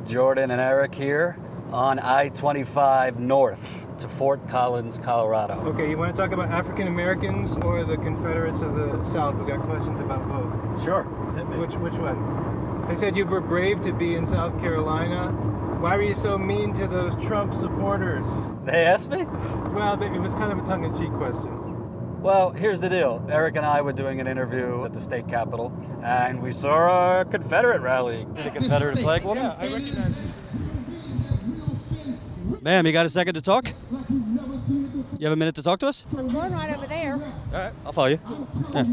Jordan and Eric here on I-25 North to Fort Collins, Colorado. Okay, you want to talk about African Americans or the Confederates of the South? We got questions about both. Sure. Hit me. Which one? They said you were brave to be in South Carolina. Why were you so mean to those Trump supporters? They asked me? Well, it was kind of a tongue-in-cheek question. Well, here's the deal. Eric and I were doing an interview at the state capitol, and we saw a Confederate rally. The Confederate flag woman? Yeah, I recognize it. Ma'am, you got a second to talk? You have a minute to talk to us? I'm going right over there. All right, I'll follow you. Yeah.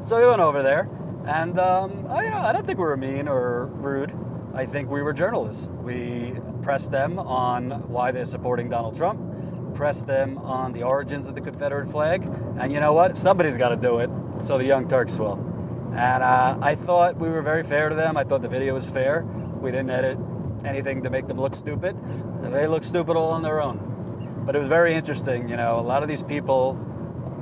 So we went over there, and I don't think we were mean or rude. I think we were journalists. We pressed them on why they're supporting Donald Trump, pressed them on the origins of the Confederate flag, and you know what? Somebody's got to do it, so the Young Turks will. And I thought we were very fair to them. I thought the video was fair. We didn't edit anything to make them look stupid. They look stupid all on their own. But it was very interesting. You know, a lot of these people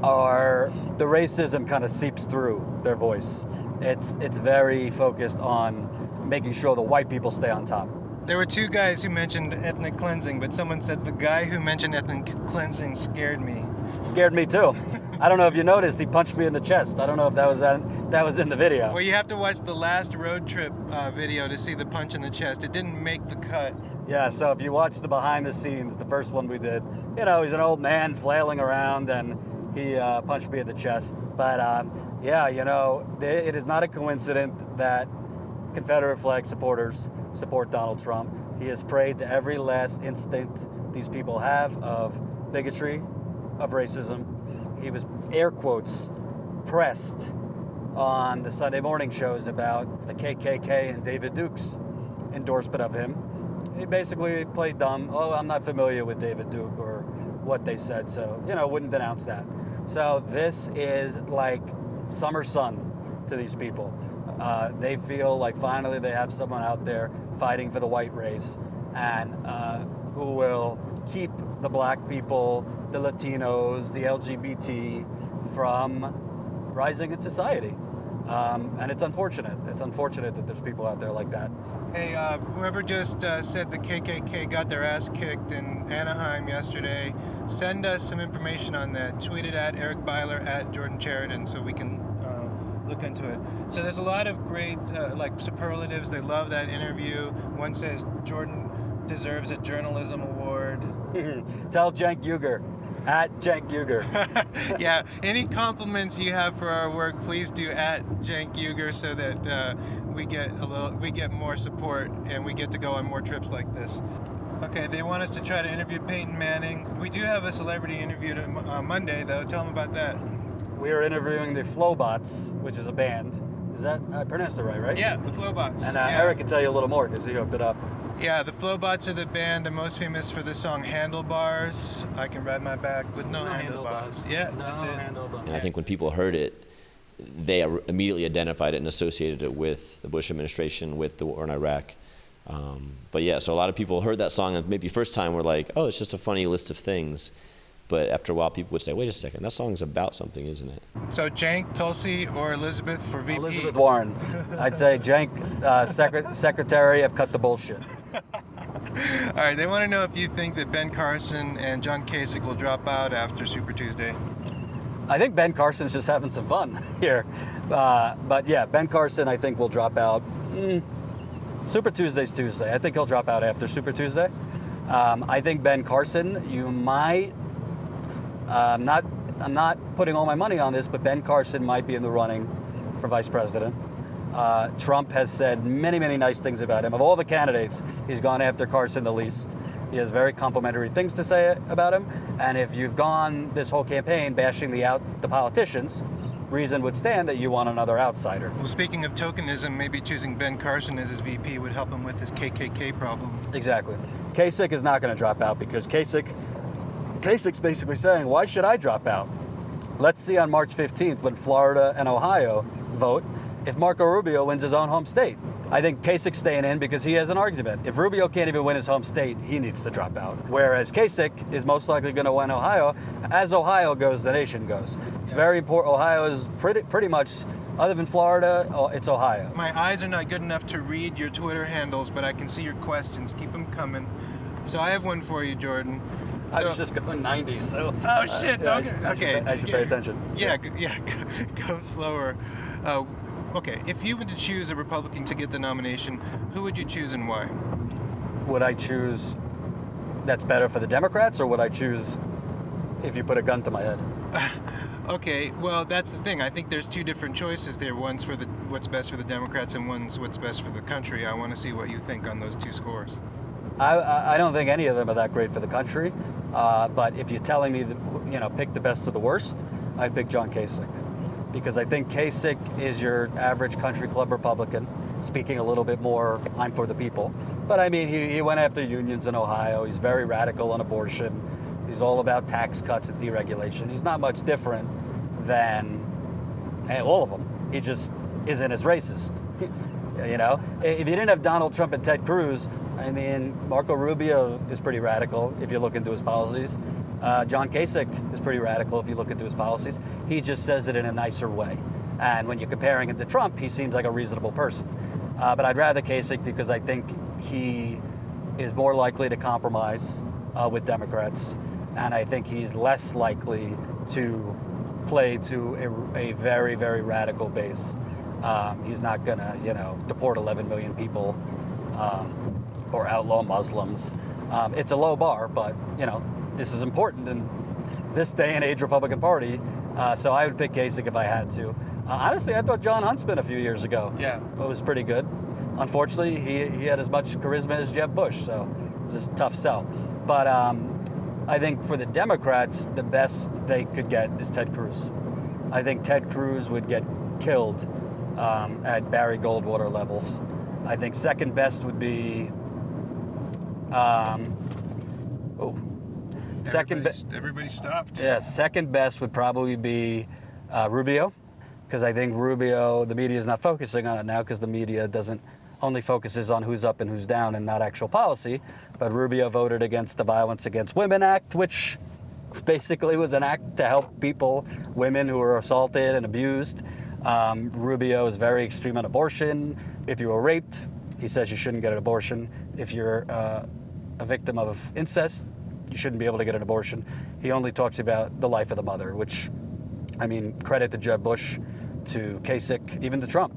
the racism kind of seeps through their voice. It's very focused on making sure the white people stay on top. There were two guys who mentioned ethnic cleansing, but someone said the guy who mentioned ethnic cleansing scared me. Scared me too. I don't know if you noticed, he punched me in the chest. I don't know if that was in the video. Well, you have to watch the last road trip video to see the punch in the chest. It didn't make the cut. Yeah, so if you watch the behind the scenes, the first one we did, you know, he's an old man flailing around and he punched me in the chest. But yeah, you know, it is not a coincidence that Confederate flag supporters support Donald Trump. He has preyed to every last instinct these people have of bigotry, of racism. He was, air quotes, pressed on the Sunday morning shows about the KKK and David Duke's endorsement of him. He basically played dumb. Oh, I'm not familiar with David Duke or what they said, so, you know, wouldn't denounce that. So this is like summer sun to these people. They feel like finally they have someone out there fighting for the white race and who will keep the black people, the Latinos, the LGBT from rising in society. And it's unfortunate. It's unfortunate that there's people out there like that. Hey, whoever just said the KKK got their ass kicked in Anaheim yesterday, send us some information on that. Tweet it at Eric Byler at Jordan Chariton so we can look into it. So there's a lot of great like superlatives. They love that interview. One says Jordan deserves a journalism award. Tell Cenk Uygur at Cenk Uygur. Yeah, any compliments you have for our work, please do at Cenk Uygur so that we get more support and we get to go on more trips like this. Okay, they want us to try to interview Peyton Manning. We do have a celebrity interview on Monday, though. Tell them about that. We are interviewing the Flowbots, which is a band. Is that, I pronounced it right? Yeah, the Flowbots. And yeah. Eric can tell you a little more because he hooked it up. Yeah, the Flowbots are the band. They're most famous for the song Handlebars. I can ride my back with no handlebars. Yeah, that's it. And I think when people heard it, they immediately identified it and associated it with the Bush administration, with the war in Iraq. But yeah, so a lot of people heard that song and maybe first time were like, oh, it's just a funny list of things. But after a while, people would say, wait a second, that song's about something, isn't it? So Cenk, Tulsi, or Elizabeth for VP? Elizabeth Warren. I'd say Cenk, Secretary of Cut the Bullshit. All right, they want to know if you think that Ben Carson and John Kasich will drop out after Super Tuesday. I think Ben Carson's just having some fun here. But yeah, Ben Carson, I think, will drop out. Super Tuesday's Tuesday. I think he'll drop out after Super Tuesday. I think Ben Carson, you might... I'm not putting all my money on this, but Ben Carson might be in the running for vice president. Trump has said many, many nice things about him. Of all the candidates, he's gone after Carson the least. He has very complimentary things to say about him. And if you've gone this whole campaign bashing the politicians, reason would stand that you want another outsider. Well, speaking of tokenism, maybe choosing Ben Carson as his VP would help him with his KKK problem. Exactly. Kasich is not going to drop out because Kasich's basically saying, why should I drop out? Let's see on March 15th when Florida and Ohio vote if Marco Rubio wins his own home state. I think Kasich's staying in because he has an argument. If Rubio can't even win his home state, he needs to drop out. Whereas Kasich is most likely going to win Ohio. As Ohio goes, the nation goes. It's very important. Ohio is pretty much Other than Florida, it's Ohio. My eyes are not good enough to read your Twitter handles, but I can see your questions. Keep them coming. So I have one for you, Jordan. I was just going 90, so... Oh, shit. yeah, Okay. I should pay attention. Yeah, go slower. Okay, if you were to choose a Republican to get the nomination, who would you choose and why? Would I choose that's better for the Democrats, or would I choose if you put a gun to my head? Okay, well, that's the thing. I think there's two different choices there. One's for what's best for the Democrats, and one's what's best for the country. I want to see what you think on those two scores. I don't think any of them are that great for the country, but if you're telling me that, pick the best of the worst, I'd pick John Kasich, because I think Kasich is your average country club Republican, speaking a little bit more, I'm for the people. But I mean, he went after unions in Ohio. He's very radical on abortion. He's all about tax cuts and deregulation. He's not much different than all of them. He just isn't as racist. If you didn't have Donald Trump and Ted Cruz, I mean, Marco Rubio is pretty radical if you look into his policies. John Kasich is pretty radical if you look into his policies. He just says it in a nicer way. And when you're comparing him to Trump, he seems like a reasonable person. But I'd rather Kasich because I think he is more likely to compromise with Democrats. And I think he's less likely to play to a very, very radical base. He's not going to, deport 11 million people or outlaw Muslims. It's a low bar, but, this is important in this day and age Republican Party. So I would pick Kasich if I had to. Honestly, I thought John Huntsman a few years ago was pretty good. Unfortunately, he had as much charisma as Jeb Bush, so it was just a tough sell. But I think for the Democrats, the best they could get is Ted Cruz. I think Ted Cruz would get killed at Barry Goldwater levels. I think second best would be... Everybody stopped. Yeah, second best would probably be Rubio, because I think Rubio, the media is not focusing on it now because the media only focuses on who's up and who's down and not actual policy. But Rubio voted against the Violence Against Women Act, which basically was an act to help women who were assaulted and abused. Rubio is very extreme on abortion. If you were raped, he says you shouldn't get an abortion. If you're a victim of incest, you shouldn't be able to get an abortion. He only talks about the life of the mother, which, I mean, credit to Jeb Bush, to Kasich, even to Trump.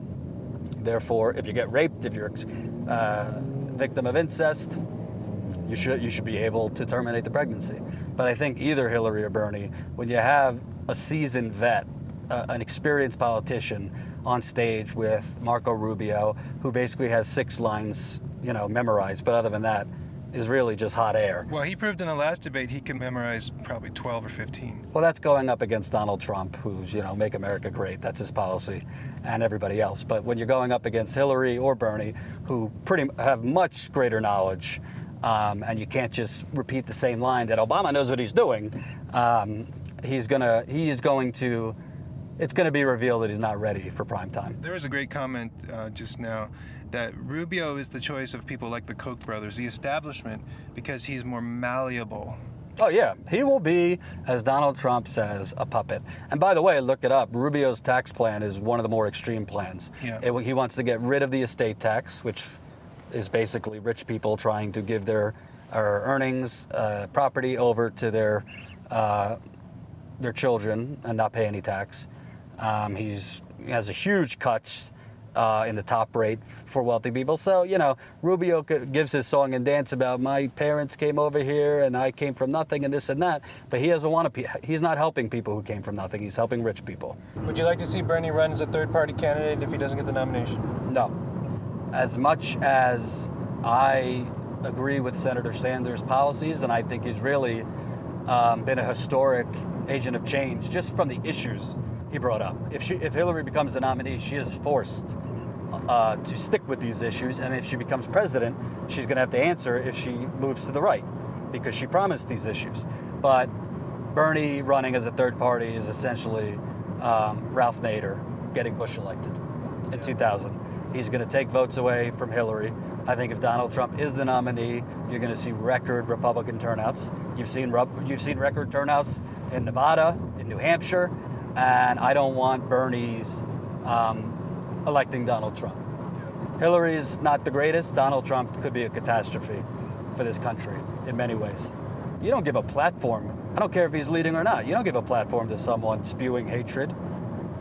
Therefore, if you get raped, if you're a victim of incest, you should be able to terminate the pregnancy. But I think either Hillary or Bernie, when you have a seasoned vet, an experienced politician on stage with Marco Rubio, who basically has 6 lines, memorized, but other than that, is really just hot air. Well, he proved in the last debate he can memorize probably 12 or 15. Well, that's going up against Donald Trump, who's, make America great. That's his policy, and everybody else. But when you're going up against Hillary or Bernie, who have much greater knowledge, and you can't just repeat the same line that Obama knows what he's doing, it's going to be revealed that he's not ready for prime time. There was a great comment just now that Rubio is the choice of people like the Koch brothers, the establishment, because he's more malleable. Oh, yeah. He will be, as Donald Trump says, a puppet. And by the way, look it up. Rubio's tax plan is one of the more extreme plans. Yeah. He wants to get rid of the estate tax, which is basically rich people trying to give their earnings, property over to their children and not pay any tax. He has a huge cuts in the top rate for wealthy people. So, Rubio gives his song and dance about my parents came over here and I came from nothing and this and that. But he's not helping people who came from nothing. He's helping rich people. Would you like to see Bernie run as a third-party candidate if he doesn't get the nomination? No. As much as I agree with Senator Sanders' policies, and I think he's really been a historic agent of change just from the issues he brought up. If Hillary becomes the nominee, she is forced to stick with these issues, and if she becomes president, she's going to have to answer if she moves to the right, because she promised these issues. But Bernie running as a third party is essentially Ralph Nader getting Bush elected in 2000. He's going to take votes away from Hillary. I think if Donald Trump is the nominee, you're going to see record Republican turnouts. You've seen record turnouts in Nevada, in New Hampshire. And I don't want Bernie's electing Donald Trump. Hillary's not the greatest. Donald Trump could be a catastrophe for this country in many ways. You don't give a platform. I don't care if he's leading or not. You don't give a platform to someone spewing hatred.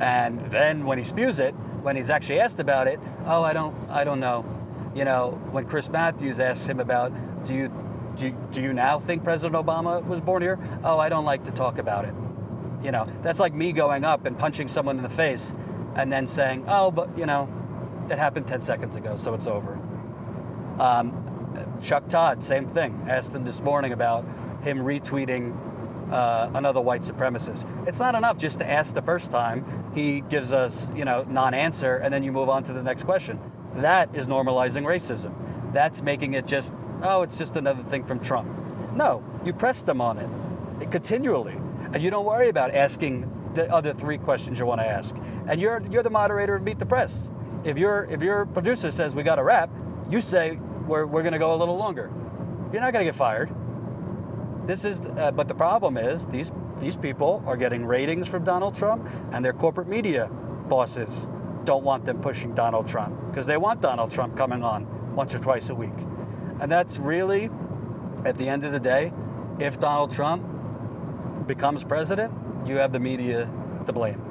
And then when he spews it, when he's actually asked about it, oh, I don't know. You know, when Chris Matthews asks him about, do you now think President Obama was born here? Oh, I don't like to talk about it. You know, that's like me going up and punching someone in the face and then saying, oh, but, you know, it happened 10 seconds ago, so it's over. Chuck Todd, same thing. Asked him this morning about him retweeting another white supremacist. It's not enough just to ask the first time. He gives us, you know, non-answer, and then you move on to the next question. That is normalizing racism. That's making it just, oh, it's just another thing from Trump. No, you press them on it continually, and you don't worry about asking the other 3 questions you want to ask. And you're the moderator of Meet the Press. If your producer says we got to wrap, you say we're going to go a little longer. You're not going to get fired. This is, but the problem is these people are getting ratings from Donald Trump, and their corporate media bosses don't want them pushing Donald Trump because they want Donald Trump coming on once or twice a week. And that's really, at the end of the day, if Donald Trump becomes president, you have the media to blame.